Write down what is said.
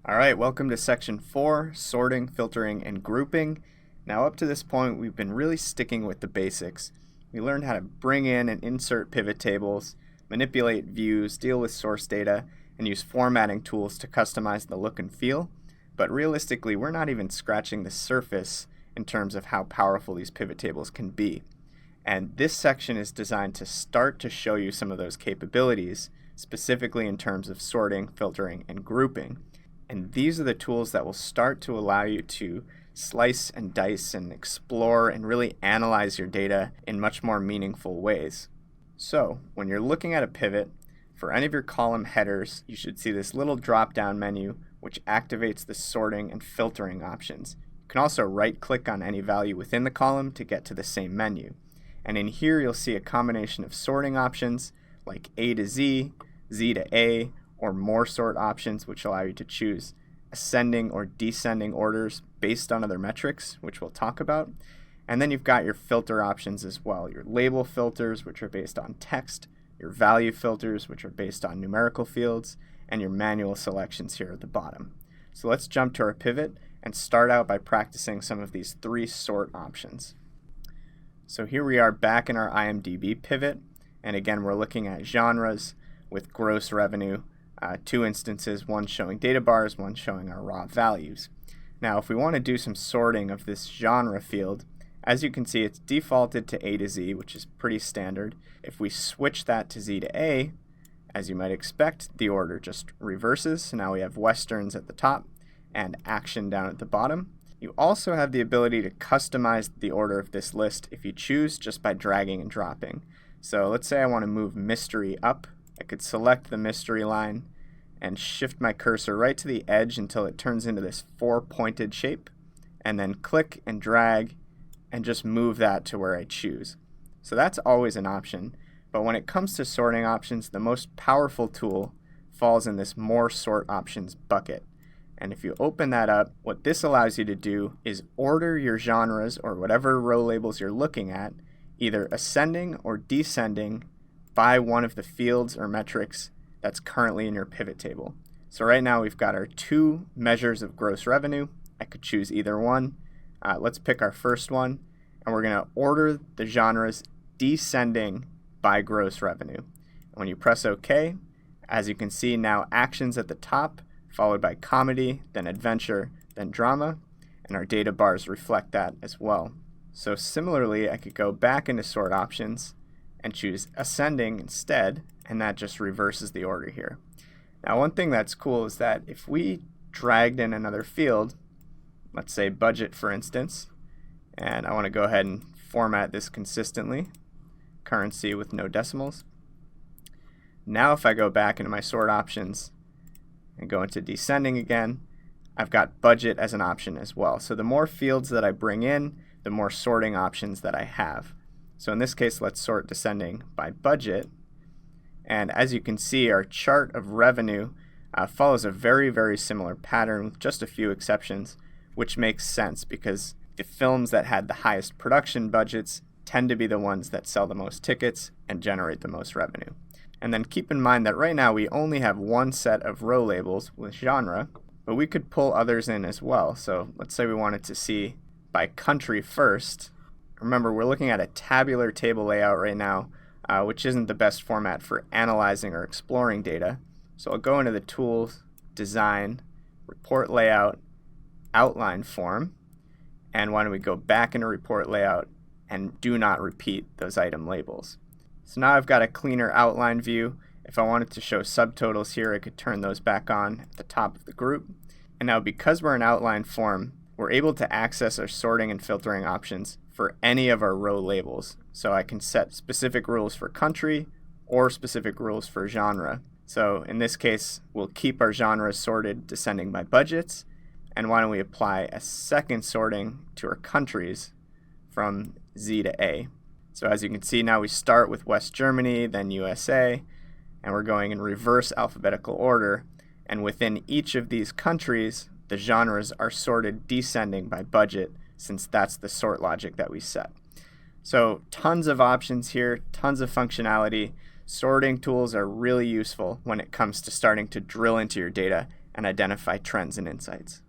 All right, welcome to section 4, sorting, filtering, and grouping. Now up to this point, we've been really sticking with the basics. We learned how to bring in and insert pivot tables, manipulate views, deal with source data, and use formatting tools to customize the look and feel. But realistically, we're not even scratching the surface in terms of how powerful these pivot tables can be. And this section is designed to start to show you some of those capabilities, specifically in terms of sorting, filtering, and grouping. And these are the tools that will start to allow you to slice and dice and explore and really analyze your data in much more meaningful ways. So, when you're looking at a pivot, for any of your column headers, you should see this little drop-down menu which activates the sorting and filtering options. You can also right-click on any value within the column to get to the same menu. And in here, you'll see a combination of sorting options like A to Z, Z to A, or more sort options, which allow you to choose ascending or descending orders based on other metrics, which we'll talk about. And then you've got your filter options as well, your label filters, which are based on text, your value filters, which are based on numerical fields, and your manual selections here at the bottom. So let's jump to our pivot and start out by practicing some of these 3 sort options. So here we are back in our IMDb pivot, and again we're looking at genres with gross revenue. 2 instances, one showing data bars, one showing our raw values. Now, if we want to do some sorting of this genre field, as you can see, it's defaulted to A to Z, which is pretty standard. If we switch that to Z to A, as you might expect, the order just reverses. So now we have Westerns at the top and action down at the bottom. You also have the ability to customize the order of this list if you choose, just by dragging and dropping. So let's say I want to move mystery up. I could select the mystery line and shift my cursor right to the edge until it turns into this 4-pointed shape, and then click and drag and just move that to where I choose. So that's always an option, but when it comes to sorting options, the most powerful tool falls in this more sort options bucket. And if you open that up, what this allows you to do is order your genres or whatever row labels you're looking at, either ascending or descending by one of the fields or metrics that's currently in your pivot table. So right now we've got our 2 measures of gross revenue. I could choose either one. Let's pick our first one, and we're going to order the genres descending by gross revenue. When you press OK, as you can see now, actions at the top, followed by comedy, then adventure, then drama, and our data bars reflect that as well. So similarly, I could go back into sort options and choose ascending instead, and that just reverses the order here. Now, one thing that's cool is that if we dragged in another field, let's say budget for instance, and I want to go ahead and format this consistently, currency with no decimals. Now if I go back into my sort options and go into descending again, I've got budget as an option as well. So the more fields that I bring in, the more sorting options that I have. So in this case, let's sort descending by budget. And as you can see, our chart of revenue follows a very, very similar pattern with just a few exceptions, which makes sense because the films that had the highest production budgets tend to be the ones that sell the most tickets and generate the most revenue. And then keep in mind that right now we only have one set of row labels with genre, but we could pull others in as well. So let's say we wanted to see by country first. Remember, we're looking at a tabular table layout right now, which isn't the best format for analyzing or exploring data. So I'll go into the Tools, Design, Report Layout, Outline Form, and why don't we go back into Report Layout and do not repeat those item labels. So now I've got a cleaner outline view. If I wanted to show subtotals here, I could turn those back on at the top of the group. And now because we're in outline form, we're able to access our sorting and filtering options for any of our row labels. So I can set specific rules for country or specific rules for genre. So in this case, we'll keep our genres sorted descending by budgets. And why don't we apply a second sorting to our countries from Z to A. So as you can see now, we start with West Germany, then USA, and we're going in reverse alphabetical order. And within each of these countries, the genres are sorted descending by budget, since that's the sort logic that we set. So tons of options here, tons of functionality. Sorting tools are really useful when it comes to starting to drill into your data and identify trends and insights.